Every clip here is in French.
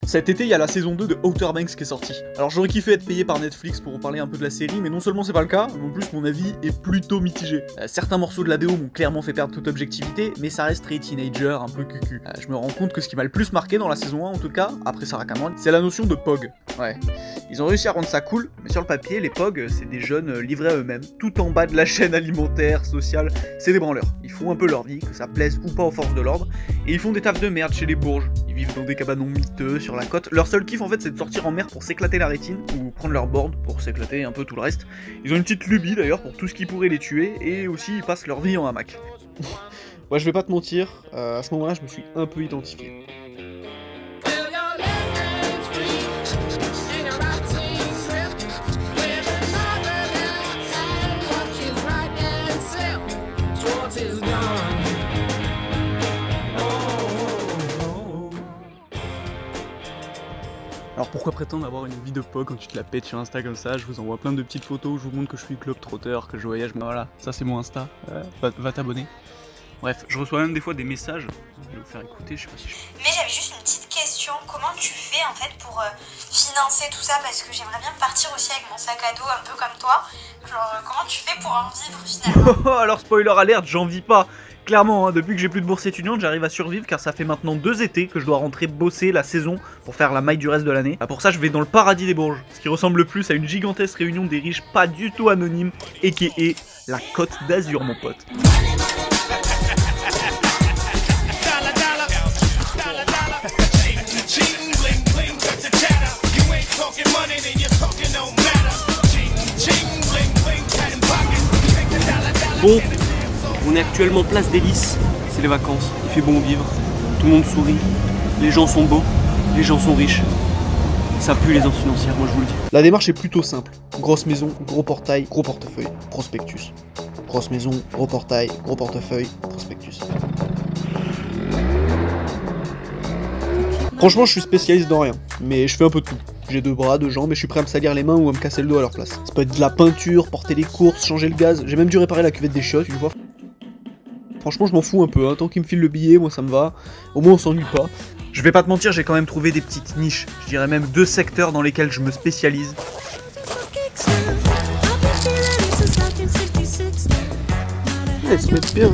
Cet été, il y a la saison 2 de Outer Banks qui est sortie. Alors j'aurais kiffé être payé par Netflix pour vous parler un peu de la série, mais non seulement c'est pas le cas, mais en plus mon avis est plutôt mitigé. Certains morceaux de la BO m'ont clairement fait perdre toute objectivité, mais ça reste très teenager, un peu cucu. Je me rends compte que ce qui m'a le plus marqué dans la saison 1 en tout cas, après Sarah Cameron, c'est la notion de POG. Ouais. Ils ont réussi à rendre ça cool, mais sur le papier, les POG, c'est des jeunes livrés à eux-mêmes, tout en bas de la chaîne alimentaire, sociale, c'est des branleurs. Ils font un peu leur vie, que ça plaise ou pas aux forces de l'ordre, et ils font des tafs de merde chez les bourges. Ils vivent dans des cabanons miteux sur la côte. Leur seul kiff en fait c'est de sortir en mer pour s'éclater la rétine ou prendre leur board pour s'éclater un peu tout le reste. Ils ont une petite lubie d'ailleurs pour tout ce qui pourrait les tuer et aussi ils passent leur vie en hamac. Ouais, je vais pas te mentir, à ce moment-là je me suis un peu identifié. Alors pourquoi prétendre avoir une vie de POG quand tu te la pètes sur Insta comme ça? Je vous envoie plein de petites photos où je vous montre que je suis globe-trotteur, que je voyage, mais voilà, ça c'est mon Insta, va t'abonner. Bref, je reçois même des fois des messages, je vais vous faire écouter, je sais pas si je... Mais j'avais juste une petite question, comment tu fais en fait pour financer tout ça? Parce que j'aimerais bien partir aussi avec mon sac à dos un peu comme toi. Genre comment tu fais pour en vivre finalement? Alors spoiler alerte, j'en vis pas. Clairement, hein, depuis que j'ai plus de bourse étudiante, j'arrive à survivre car ça fait maintenant 2 étés que je dois rentrer bosser la saison pour faire la maille du reste de l'année. Pour ça, je vais dans le paradis des Bourges, ce qui ressemble le plus à une gigantesque réunion des riches pas du tout anonymes, aka la Côte d'Azur, mon pote. Bon, on est actuellement place des Lys, c'est les vacances, il fait bon vivre, tout le monde sourit, les gens sont beaux, les gens sont riches. Ça pue les agences financières, moi je vous le dis. La démarche est plutôt simple. Grosse maison, gros portail, gros portefeuille, prospectus. Grosse maison, gros portail, gros portefeuille, prospectus. Franchement, je suis spécialiste dans rien, mais je fais un peu de tout. J'ai 2 bras, 2 jambes et je suis prêt à me salir les mains ou à me casser le dos à leur place. Ça peut être de la peinture, porter les courses, changer le gaz. J'ai même dû réparer la cuvette des chiottes une fois. Franchement, je m'en fous un peu, hein. Tant qu'ils me filent le billet, moi ça me va. Au moins on s'ennuie pas. Je vais pas te mentir, j'ai quand même trouvé des petites niches. Je dirais même 2 secteurs dans lesquels je me spécialise. Bien,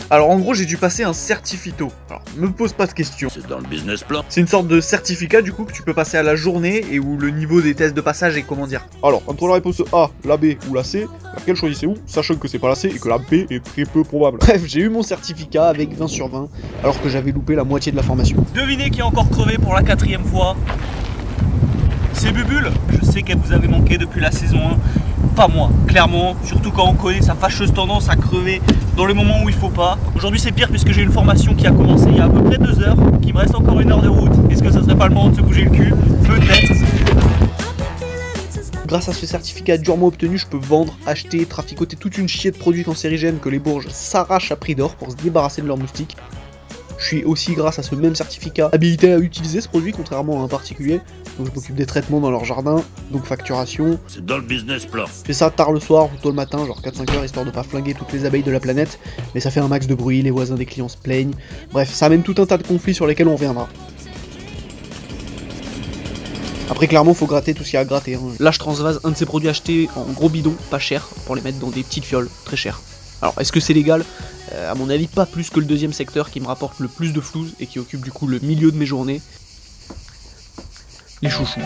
alors en gros j'ai dû passer un certifito. Alors me pose pas de questions. C'est dans le business plan. C'est une sorte de certificat du coup que tu peux passer à la journée et où le niveau des tests de passage est comment dire. Alors entre la réponse A, la B ou la C, laquelle choisissez-vous, sachant que c'est pas la C et que la B est très peu probable. Bref, j'ai eu mon certificat avec 20 sur 20 alors que j'avais loupé la moitié de la formation. Devinez qui est encore crevé pour la 4e fois. C'est Bubule. Je sais qu'elle vous avait manqué depuis la saison 1. Pas moi, clairement, surtout quand on connaît sa fâcheuse tendance à crever dans le moment où il faut pas. Aujourd'hui c'est pire puisque j'ai une formation qui a commencé il y a à peu près 2 heures, qu'il me reste encore 1 heure de route. Est-ce que ça serait pas le moment de se bouger le cul? Peut-être. Grâce à ce certificat durement obtenu, je peux vendre, acheter, traficoter toute une chier de produits cancérigènes que les Bourges s'arrachent à prix d'or pour se débarrasser de leurs moustiques. Je suis aussi, grâce à ce même certificat, habilité à utiliser ce produit, contrairement à un particulier. Donc je m'occupe des traitements dans leur jardin, donc facturation. C'est dans le business plan. Je fais ça tard le soir ou tôt le matin, genre 4-5 heures, histoire de pas flinguer toutes les abeilles de la planète. Mais ça fait un max de bruit, les voisins des clients se plaignent. Bref, ça amène tout un tas de conflits sur lesquels on reviendra. Après clairement faut gratter tout ce qu'il y a à gratter. Hein. Là je transvase un de ces produits achetés en gros bidon, pas cher, pour les mettre dans des petites fioles, très chères. Alors est-ce que c'est légal? À mon avis pas plus que le 2e secteur qui me rapporte le plus de flouze et qui occupe du coup le milieu de mes journées. Les chouchous.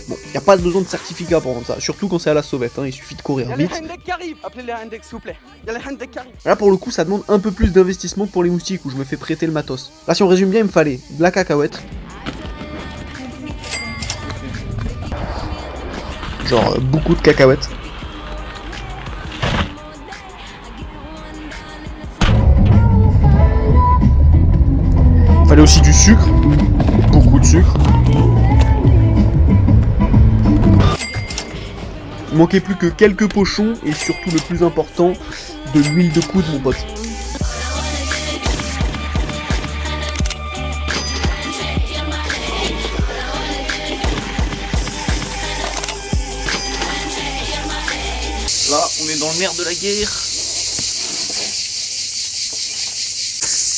Bon, y a pas besoin de certificat pour vendre ça, surtout quand c'est à la sauvette, hein, il suffit de courir vite. Appelez-les Index s'il vous plaît. Là pour le coup ça demande un peu plus d'investissement pour les moustiques où je me fais prêter le matos. Là si on résume bien il me fallait de la cacahuète. Genre beaucoup de cacahuètes. Il fallait aussi du sucre, beaucoup de sucre. Il manquait plus que quelques pochons et surtout le plus important, de l'huile de coude mon pote. Là, on est dans dans le nerf de la guerre.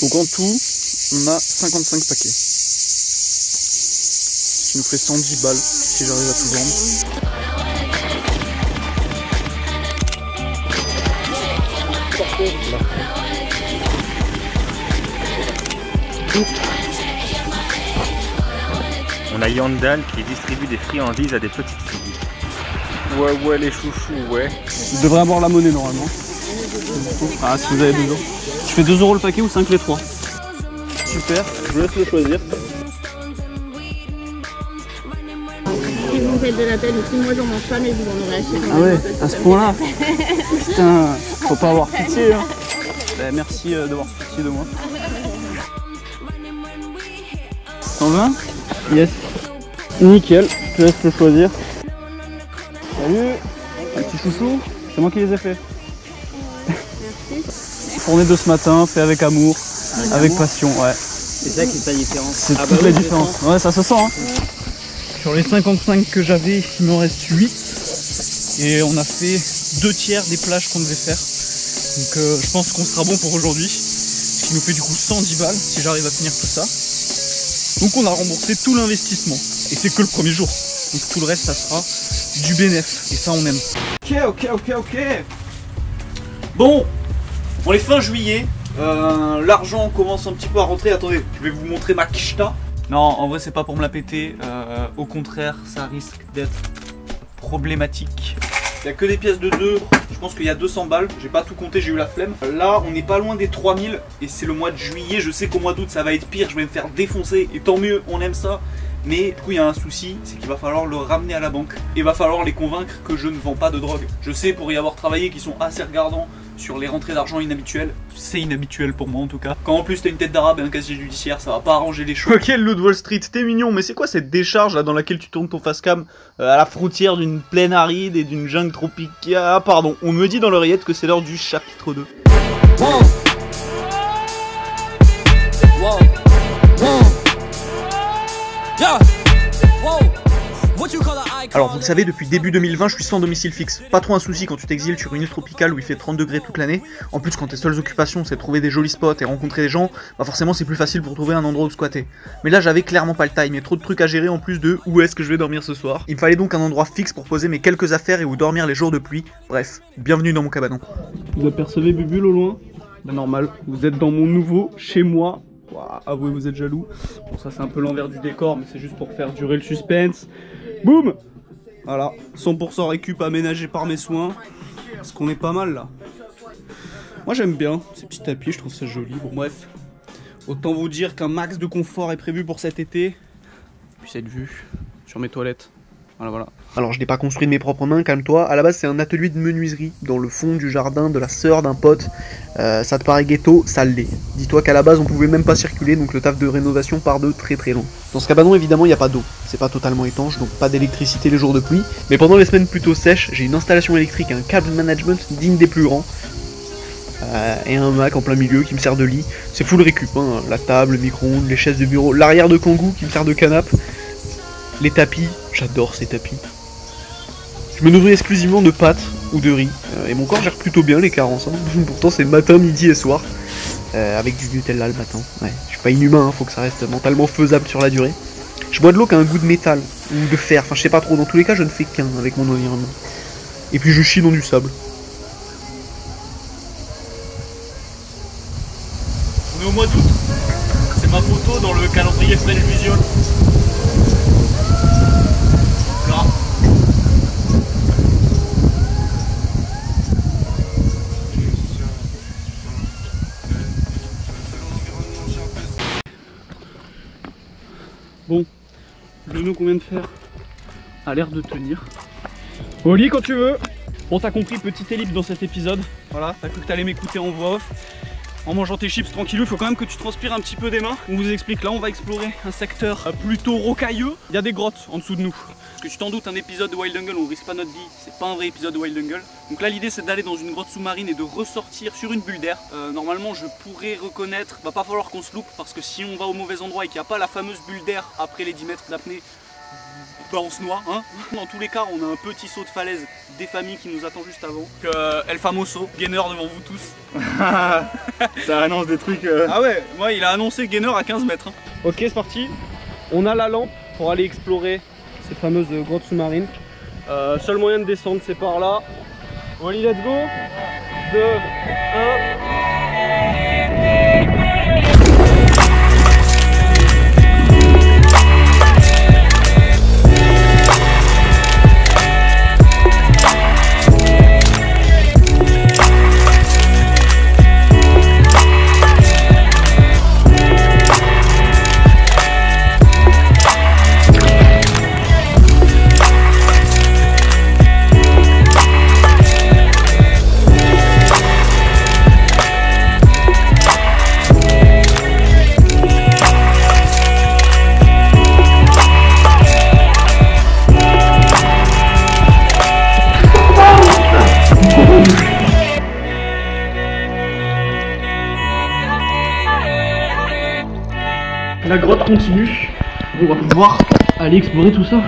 Donc en tout, on a 55 paquets. Ce qui nous fait 110 balles si j'arrive à tout vendre. On a Yandal qui distribue des friandises à des petites filles. Ouais, les chouchous, ouais. Vous devrez avoir la monnaie normalement. Ah, si vous avez 2 euros. Je fais 2 euros le paquet ou 5 les 3. Super, je vous laisse le choisir. Si vous me faites de la peine aussi, moi j'en mange pas, mais vous en aurez acheté. Ah ouais, à ce point-là. Putain, faut pas avoir pitié. Hein. Bah, merci d'avoir pitié de moi. T'en veux un? Yes. Nickel, je te laisse le choisir. Salut, un petit chouchou, c'est moi qui les ai fait. Merci. Fournée de ce matin, fait avec amour, avec passion, ouais. C'est ça qui fait la différence. C'est toute la différence. Ouais, ça se sent. Hein. Sur les 55 que j'avais, il m'en reste 8. Et on a fait 2 tiers des plages qu'on devait faire. Donc je pense qu'on sera bon pour aujourd'hui. Ce qui nous fait du coup 110 balles si j'arrive à finir tout ça. Donc on a remboursé tout l'investissement. Et c'est que le premier jour. Donc tout le reste ça sera du bénéf. Et ça on aime. Ok. Bon, on est fin juillet. L'argent commence un petit peu à rentrer. Attendez, je vais vous montrer ma quicheta. Non, en vrai c'est pas pour me la péter. Au contraire, ça risque d'être problématique. Il n'y a que des pièces de 2, je pense qu'il y a 200 balles, j'ai pas tout compté, j'ai eu la flemme. Là on n'est pas loin des 3000 et c'est le mois de juillet, je sais qu'au mois d'août ça va être pire, je vais me faire défoncer et tant mieux, on aime ça. Mais du coup il y a un souci, c'est qu'il va falloir le ramener à la banque et il va falloir les convaincre que je ne vends pas de drogue. Je sais pour y avoir travaillé qu'ils sont assez regardants sur les rentrées d'argent inhabituelles. C'est inhabituel pour moi en tout cas. Quand en plus t'as une tête d'arabe et un casier judiciaire, ça va pas arranger les choses. Ok, le loup de Wall Street, t'es mignon, mais c'est quoi cette décharge là dans laquelle tu tournes ton facecam à la frontière d'une plaine aride et d'une jungle tropicale? Ah pardon, on me dit dans l'oreillette que c'est l'heure du chapitre 2. Alors vous le savez, depuis début 2020 je suis sans domicile fixe. Pas trop un souci quand tu t'exiles sur une île tropicale où il fait 30 degrés toute l'année. En plus quand tes seules occupations c'est trouver des jolis spots et rencontrer des gens, bah forcément c'est plus facile pour trouver un endroit où squatter. Mais là j'avais clairement pas le time et trop de trucs à gérer en plus de où est-ce que je vais dormir ce soir. Il me fallait donc un endroit fixe pour poser mes quelques affaires et où dormir les jours de pluie. Bref, bienvenue dans mon cabanon. Vous apercevez Bubule au loin? Bah normal, vous êtes dans mon nouveau chez moi. Ouah, avouez vous êtes jaloux. Bon ça c'est un peu l'envers du décor mais c'est juste pour faire durer le suspense. Boum! Voilà, 100% récup aménagé par mes soins. Parce qu'on est pas mal là. Moi j'aime bien ces petits tapis, je trouve ça joli. Bon bref, autant vous dire qu'un max de confort est prévu pour cet été. Puis cette vue sur mes toilettes. Voilà. Alors je l'ai pas construit de mes propres mains, calme-toi. À la base c'est un atelier de menuiserie dans le fond du jardin de la sœur d'un pote. Ça te paraît ghetto, ça l'est. Dis-toi qu'à la base on pouvait même pas circuler, donc le taf de rénovation part de très très loin. Dans ce cabanon évidemment il n'y a pas d'eau, c'est pas totalement étanche, donc pas d'électricité les jours de pluie. Mais pendant les semaines plutôt sèches, j'ai une installation électrique et un câble management digne des plus grands. Et un Mac en plein milieu qui me sert de lit. C'est full récup, hein. La table, le micro-ondes, les chaises de bureau, l'arrière de Kangoo qui me sert de canapé. Les tapis, j'adore ces tapis. Je me nourris exclusivement de pâtes ou de riz. Et mon corps gère plutôt bien les carences. Hein. Pourtant c'est matin, midi et soir. Avec du Nutella le matin. Ouais, je suis pas inhumain, hein, faut que ça reste mentalement faisable sur la durée. Je bois de l'eau qui a un goût de métal ou de fer. Enfin je sais pas trop, dans tous les cas je ne fais qu'un avec mon environnement. Et puis je chie dans du sable. On est au mois d'août. C'est ma photo dans le calendrier French Visual. Là. Bon, le nœud qu'on vient de faire a l'air de tenir. Au lit quand tu veux. Bon t'as compris, petite ellipse dans cet épisode. Voilà, t'as cru que t'allais m'écouter en voix off. En mangeant tes chips tranquillou, il faut quand même que tu transpires un petit peu des mains. On vous explique, là on va explorer un secteur plutôt rocailleux. Il y a des grottes en dessous de nous. Parce que tu t'en doutes, un épisode de Wild Jungle, on risque pas notre vie, c'est pas un vrai épisode de Wild Jungle. Donc là l'idée c'est d'aller dans une grotte sous-marine et de ressortir sur une bulle d'air. Normalement je pourrais reconnaître, va pas falloir qu'on se loupe parce que si on va au mauvais endroit et qu'il n'y a pas la fameuse bulle d'air après les 10 mètres d'apnée, bah on se noie, hein. Dans tous les cas, on a un petit saut de falaise des familles qui nous attend juste avant. El Famoso, gainer devant vous tous. Ça annonce des trucs. Ah ouais, moi il a annoncé gainer à 15 mètres. Hein. Ok, c'est parti. On a la lampe pour aller explorer ces fameuses grottes sous-marines. Seul moyen de descendre, c'est par là. Wally, let's go. 2, 1. La grotte continue, on va pouvoir aller explorer tout ça.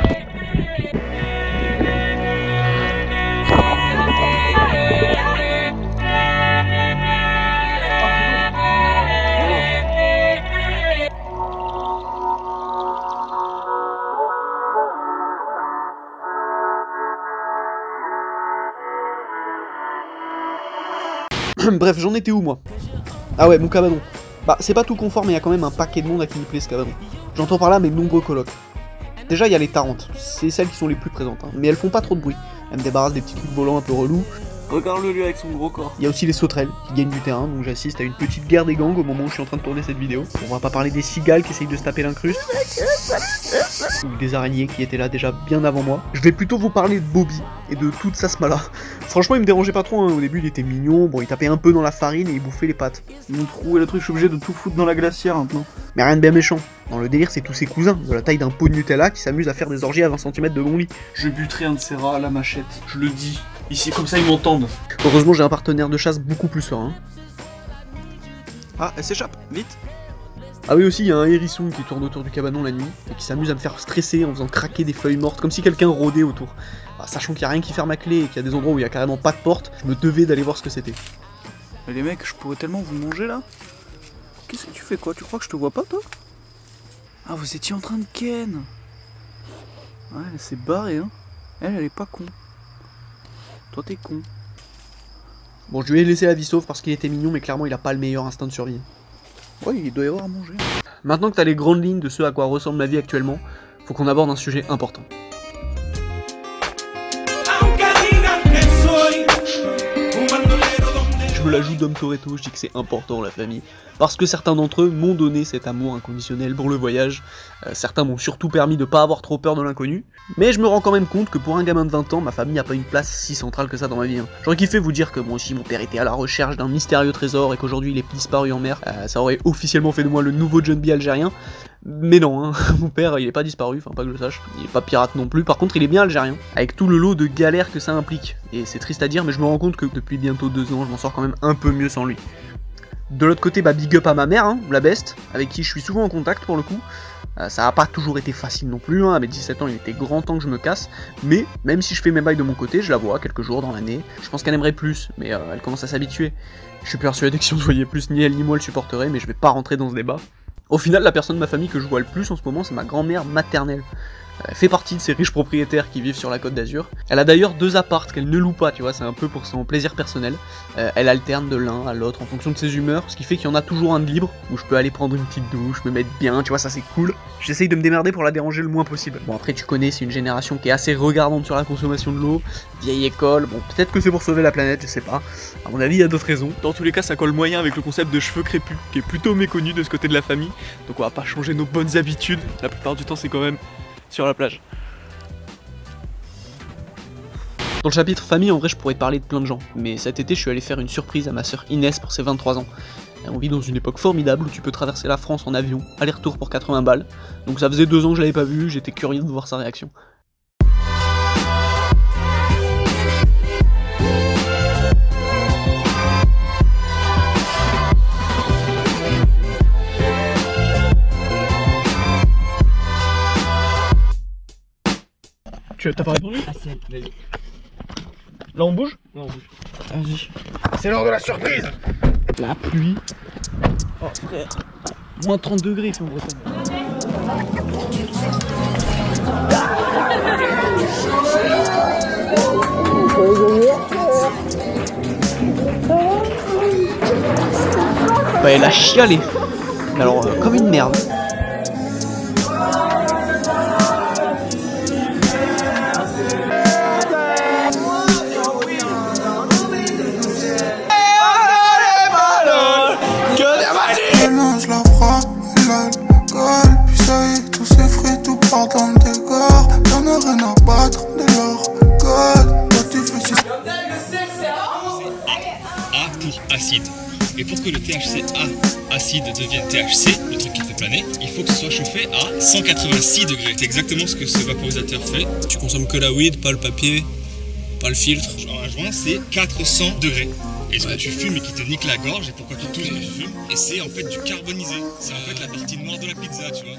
Bref, j'en étais où moi? Ah ouais, mon cabanon. Bah, c'est pas tout confort, mais il y a quand même un paquet de monde à qui il plaît ce cabanon. J'entends par là mes nombreux colocs. Déjà, il y a les Tarentes, c'est celles qui sont les plus présentes, hein. Mais elles font pas trop de bruit. Elles me débarrassent des petits trucs volants un peu relous. Regarde-le lui avec son gros corps. Il y a aussi les sauterelles qui gagnent du terrain, donc j'assiste à une petite guerre des gangs au moment où je suis en train de tourner cette vidéo. On va pas parler des cigales qui essayent de se taper l'incruste, ou des araignées qui étaient là déjà bien avant moi. Je vais plutôt vous parler de Bobby et de toute sa smala. Franchement, il me dérangeait pas trop, hein. Au début il était mignon, bon il tapait un peu dans la farine et il bouffait les pâtes. Mon trou et le truc, je suis obligé de tout foutre dans la glacière maintenant. Mais rien de bien méchant. Dans le délire, c'est tous ses cousins, de la taille d'un pot de Nutella, qui s'amusent à faire des orgies à 20 cm de mon lit. Je buterai un de ces rats à la machette, je le dis. Ici, comme ça ils m'entendent. Heureusement, j'ai un partenaire de chasse beaucoup plus serein. Ah, elle s'échappe, vite. Ah oui, aussi, il y a un hérisson qui tourne autour du cabanon la nuit, et qui s'amuse à me faire stresser en faisant craquer des feuilles mortes, comme si quelqu'un rôdait autour. Ah, sachant qu'il n'y a rien qui ferme ma clé et qu'il y a des endroits où il n'y a carrément pas de porte, je me devais d'aller voir ce que c'était. Mais les mecs, je pourrais tellement vous manger là. Qu'est-ce que tu fais quoi? Tu crois que je te vois pas toi? Ah, vous étiez en train de ken. Ouais, elle s'est barrée hein. Elle est pas con. Toi t'es con. Bon, je lui ai laissé la vie sauve parce qu'il était mignon, mais clairement il a pas le meilleur instinct de survie. Ouais, il doit y avoir à manger. Maintenant que t'as les grandes lignes de ce à quoi ressemble ma vie actuellement, faut qu'on aborde un sujet important. Je me la joue d'homme Toretto, je dis que c'est important la famille, parce que certains d'entre eux m'ont donné cet amour inconditionnel pour le voyage, certains m'ont surtout permis de pas avoir trop peur de l'inconnu, mais je me rends quand même compte que pour un gamin de 20 ans, ma famille a pas une place si centrale que ça dans ma vie. Hein. J'aurais kiffé vous dire que moi aussi mon père était à la recherche d'un mystérieux trésor et qu'aujourd'hui il est disparu en mer, ça aurait officiellement fait de moi le nouveau John B algérien. Mais non, hein. Mon père il est pas disparu, enfin pas que je le sache, il est pas pirate non plus, par contre il est bien algérien, avec tout le lot de galères que ça implique, et c'est triste à dire mais je me rends compte que depuis bientôt 2 ans je m'en sors quand même un peu mieux sans lui. De l'autre côté, bah big up à ma mère, hein, la best, avec qui je suis souvent en contact pour le coup. Ça a pas toujours été facile non plus, hein. À mes 17 ans il était grand temps que je me casse, mais même si je fais mes bails de mon côté, je la vois quelques jours dans l'année, je pense qu'elle aimerait plus, mais elle commence à s'habituer. Je suis persuadé que si on se voyait plus, ni elle ni moi le supporterait, mais je vais pas rentrer dans ce débat. Au final, la personne de ma famille que je vois le plus en ce moment, c'est ma grand-mère maternelle. Elle fait partie de ces riches propriétaires qui vivent sur la Côte d'Azur. Elle a d'ailleurs 2 apparts qu'elle ne loue pas, tu vois, c'est un peu pour son plaisir personnel. Elle alterne de l'un à l'autre en fonction de ses humeurs, ce qui fait qu'il y en a toujours un de libre, où je peux aller prendre une petite douche, me mettre bien, tu vois, ça c'est cool. J'essaye de me démerder pour la déranger le moins possible. Bon après tu connais, c'est une génération qui est assez regardante sur la consommation de l'eau, vieille école, bon peut-être que c'est pour sauver la planète, je sais pas. À mon avis il y a d'autres raisons. Dans tous les cas ça colle moyen avec le concept de cheveux crépus, qui est plutôt méconnu de ce côté de la famille, donc on va pas changer nos bonnes habitudes, la plupart du temps c'est quand même sur la plage. Dans le chapitre famille, en vrai, je pourrais te parler de plein de gens, mais cet été, je suis allé faire une surprise à ma sœur Inès pour ses 23 ans. On vit dans une époque formidable où tu peux traverser la France en avion, aller-retour pour 80 balles, donc ça faisait 2 ans que je l'avais pas vu, j'étais curieux de voir sa réaction. Tu t'as pas répondu? Ah si, vas-y. Là on bouge? Non, on bouge. Vas-y. C'est l'heure de la surprise. La pluie. Oh frère. Moins 30 degrés ici en Bretagne. Bah elle a chialé. Mais alors comme une merde. Mélange la frappe et l'alcool. Puis ça y est, tous ces fruits, tout part dans le décor. Y'en a rien à battre de leur code. Toi tu fais si. A pour acide. Et pour que le THCA acide devienne THC, le truc qui fait planer, il faut que ce soit chauffé à 186 degrés. C'est exactement ce que ce vaporisateur fait. Tu consommes que la weed, pas le papier, pas le filtre. Un joint, c'est 400 degrés. Et ce que tu fumes et qui te nique la gorge, et pourquoi tu tousses quand tu fumes, et c'est en fait du carbonisé. C'est en fait la partie noire de la pizza, tu vois.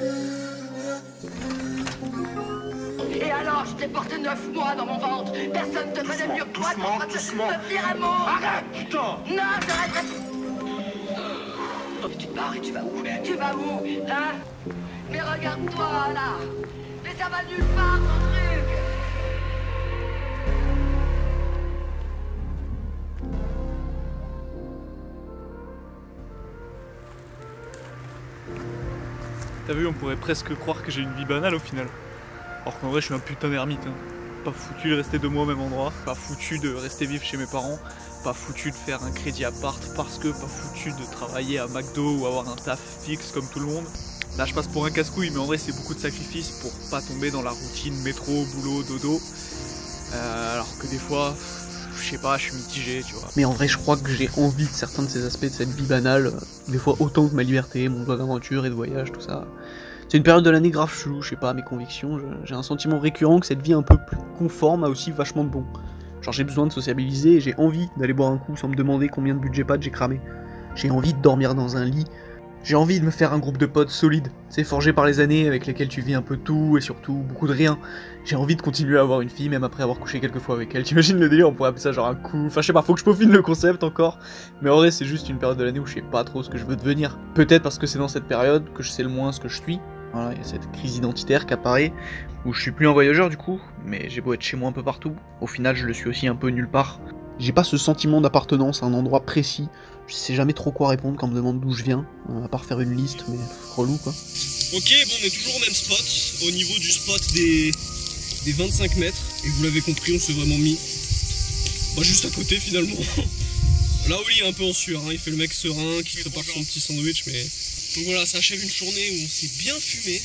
Et alors, je t'ai porté 9 mois dans mon ventre. Personne te connaît mieux que moi. Doucement. Me dire un mot. Arrête, putain. Non, j'arrête. Tu te barres et tu vas où? Tu vas où, hein? Mais regarde-toi, là. Mais ça va nulle part, ton truc. T'as vu, on pourrait presque croire que j'ai une vie banale au final. Alors qu'en vrai, je suis un putain d'ermite. Hein. Pas foutu de rester 2 mois au même endroit, pas foutu de rester vivre chez mes parents, pas foutu de faire un crédit appart parce que pas foutu de travailler à McDo ou avoir un taf fixe comme tout le monde. Là, je passe pour un casse-couille, mais en vrai, c'est beaucoup de sacrifices pour pas tomber dans la routine métro, boulot, dodo. Alors que des fois, je sais pas, je suis mitigé, tu vois. Mais en vrai, je crois que j'ai envie de certains de ces aspects de cette vie banale, des fois autant que ma liberté, mon droit d'aventure et de voyage, tout ça. C'est une période de l'année grave chelou, je sais pas, mes convictions, j'ai un sentiment récurrent que cette vie un peu plus conforme a aussi vachement de bon. Genre j'ai besoin de sociabiliser et j'ai envie d'aller boire un coup sans me demander combien de budget pâtes j'ai cramé. J'ai envie de dormir dans un lit, j'ai envie de me faire un groupe de potes solides, c'est forgé par les années avec lesquels tu vis un peu tout et surtout beaucoup de rien. J'ai envie de continuer à avoir une fille même après avoir couché quelques fois avec elle, t'imagines le délire, on pourrait appeler ça genre un coup, enfin je sais pas, faut que je peaufine le concept encore, mais en vrai c'est juste une période de l'année où je sais pas trop ce que je veux devenir. Peut-être parce que c'est dans cette période que je sais le moins ce que je suis. Voilà, il y a cette crise identitaire qui apparaît, où je suis plus un voyageur du coup, mais j'ai beau être chez moi un peu partout, au final je le suis aussi un peu nulle part. J'ai pas ce sentiment d'appartenance à un endroit précis, je sais jamais trop quoi répondre quand on me demande d'où je viens, à part faire une liste, mais relou quoi. Ok, bon, on est toujours au même spot, au niveau du spot des 25 mètres, et vous l'avez compris, on s'est vraiment mis juste à côté finalement. Là, Oli est un peu en sueur, hein, il fait le mec serein, qui prépare son petit sandwich, mais... Donc voilà, ça achève une journée où on s'est bien fumé,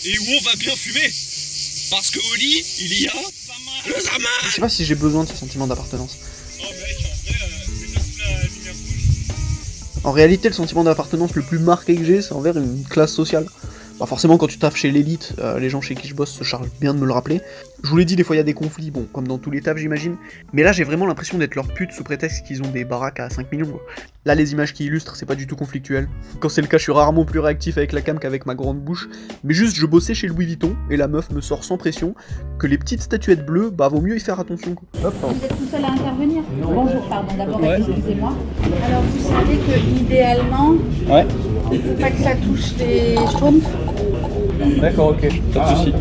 et où on va bien fumer, parce que Oli, il y a le Zama. Je sais pas si j'ai besoin de ce sentiment d'appartenance. Oh mec, en vrai, déjà sous la lumière rouge. En réalité, le sentiment d'appartenance le plus marqué que j'ai, c'est envers une classe sociale. Bah forcément quand tu taffes chez l'élite, les gens chez qui je bosse se chargent bien de me le rappeler. Je vous l'ai dit, des fois il y a des conflits, bon, comme dans tous les tafs j'imagine, mais là j'ai vraiment l'impression d'être leur pute sous prétexte qu'ils ont des baraques à 5 millions quoi. Là les images qui illustrent, c'est pas du tout conflictuel. Quand c'est le cas, je suis rarement plus réactif avec la cam qu'avec ma grande bouche, mais juste je bossais chez Louis Vuitton, et la meuf me sort sans pression que les petites statuettes bleues, bah vaut mieux y faire attention quoi. Hop, vous êtes tout seul à intervenir? Bonjour, pardon, d'abord excusez-moi. Alors vous savez que idéalement, il faut pas que ça touche les schtroumpfs. D'accord, ok, pas de soucis.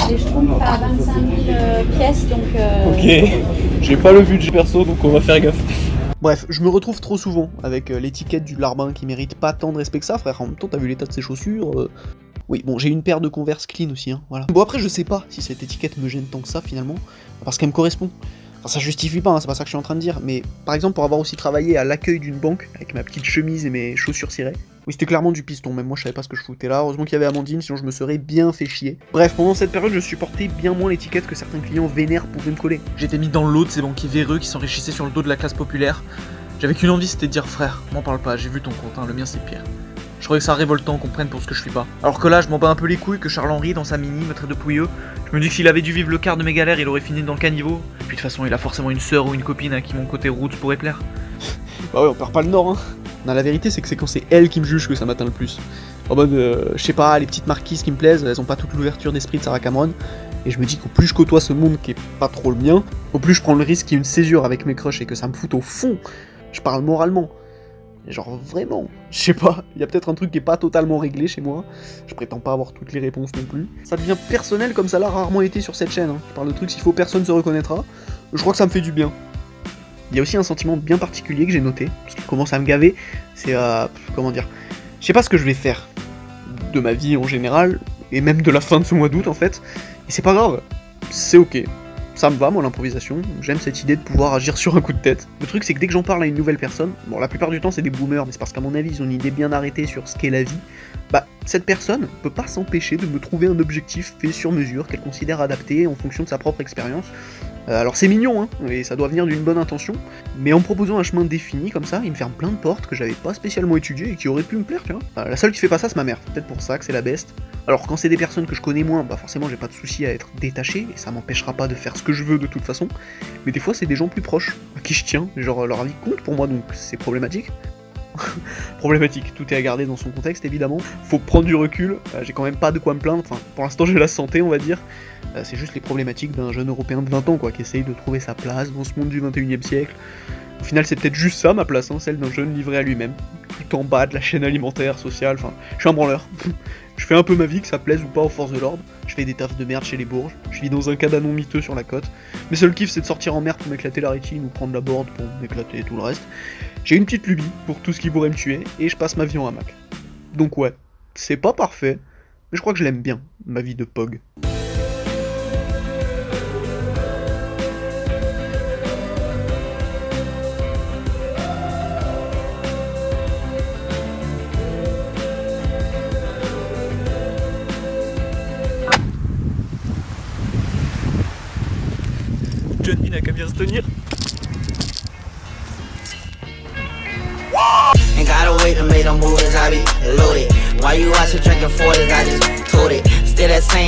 Les schtroumpfs à 25 000 pièces, donc... Ok, j'ai pas le budget perso, donc on va faire gaffe. Bref, je me retrouve trop souvent avec l'étiquette du larbin qui mérite pas tant de respect que ça, frère. En même temps, t'as vu l'état de ses chaussures Oui, bon, j'ai une paire de Converse clean aussi, hein, voilà. Bon, après, je sais pas si cette étiquette me gêne tant que ça, finalement, parce qu'elle me correspond. Enfin, ça justifie pas, hein, c'est pas ça que je suis en train de dire, mais par exemple, pour avoir aussi travaillé à l'accueil d'une banque, avec ma petite chemise et mes chaussures cirées, oui, c'était clairement du piston, même moi je savais pas ce que je foutais là, heureusement qu'il y avait Amandine, sinon je me serais bien fait chier. Bref, pendant cette période, je supportais bien moins l'étiquette que certains clients vénères pouvaient me coller. J'étais mis dans le lot de ces banquiers véreux qui s'enrichissaient sur le dos de la classe populaire. J'avais qu'une envie, c'était de dire frère, m'en parle pas, j'ai vu ton compte, hein, le mien c'est pire. Je trouvais que ça révoltant qu'on prenne pour ce que je suis pas. Alors que là, je m'en bats un peu les couilles que Charles-Henri, dans sa mini, me traite de pouilleux. Je me dis que s'il avait dû vivre le quart de mes galères, il aurait fini dans le caniveau. Et puis de toute façon, il a forcément une sœur ou une copine à qui mon côté roots pourrait plaire. Bah ouais, on perd pas le nord, hein. Non, la vérité, c'est que c'est quand c'est elle qui me juge que ça m'atteint le plus. En mode, je sais pas, les petites marquises qui me plaisent, elles ont pas toute l'ouverture d'esprit de Sarah Cameron. Et je me dis qu'au plus je côtoie ce monde qui est pas trop le mien, au plus je prends le risque qu'il y ait une césure avec mes crushs et que ça me foute au fond. Je parle moralement. Et genre vraiment, je sais pas, il y a peut-être un truc qui est pas totalement réglé chez moi. Je prétends pas avoir toutes les réponses non plus. Ça devient personnel comme ça l'a rarement été sur cette chaîne. Hein. Je parle de trucs, s'il faut personne se reconnaîtra. Je crois que ça me fait du bien. Il y a aussi un sentiment bien particulier que j'ai noté, parce qu'il commence à me gaver, c'est comment dire, je sais pas ce que je vais faire de ma vie en général, et même de la fin de ce mois d'août en fait, et c'est pas grave, c'est ok. Ça me va, moi, l'improvisation, j'aime cette idée de pouvoir agir sur un coup de tête. Le truc, c'est que dès que j'en parle à une nouvelle personne, bon, la plupart du temps, c'est des boomers, mais c'est parce qu'à mon avis, ils ont une idée bien arrêtée sur ce qu'est la vie, bah, cette personne peut pas s'empêcher de me trouver un objectif fait sur mesure, qu'elle considère adapté en fonction de sa propre expérience. Alors c'est mignon, hein, et ça doit venir d'une bonne intention, mais en me proposant un chemin défini comme ça, il me ferme plein de portes que j'avais pas spécialement étudiées et qui auraient pu me plaire, tu vois. La seule qui fait pas ça, c'est ma mère, peut-être pour ça que c'est la best. Alors quand c'est des personnes que je connais moins, bah forcément j'ai pas de souci à être détaché, et ça m'empêchera pas de faire ce que je veux de toute façon, mais des fois c'est des gens plus proches, à qui je tiens, genre leur avis compte pour moi, donc c'est problématique. Problématique, tout est à garder dans son contexte évidemment, faut prendre du recul, j'ai quand même pas de quoi me plaindre, enfin pour l'instant j'ai la santé on va dire, c'est juste les problématiques d'un jeune européen de 20 ans quoi, qui essaye de trouver sa place dans ce monde du 21e siècle. Au final c'est peut-être juste ça ma place, hein, celle d'un jeune livré à lui-même, tout en bas de la chaîne alimentaire, sociale, enfin je suis un branleur. Je fais un peu ma vie, que ça plaise ou pas aux forces de l'ordre, je fais des tafs de merde chez les bourges, je vis dans un cabanon miteux sur la côte, mes seuls kiffs c'est de sortir en mer pour m'éclater la rétine ou prendre la board pour m'éclater tout le reste. J'ai une petite lubie pour tout ce qui pourrait me tuer, et je passe ma vie en hamac. Donc ouais, c'est pas parfait, mais je crois que je l'aime bien, ma vie de pog. Johnny n'a qu'à bien se tenir. Ain't gotta wait to make them moves, I be loaded. Why you out here drinking 40s? I just told it. Still that same.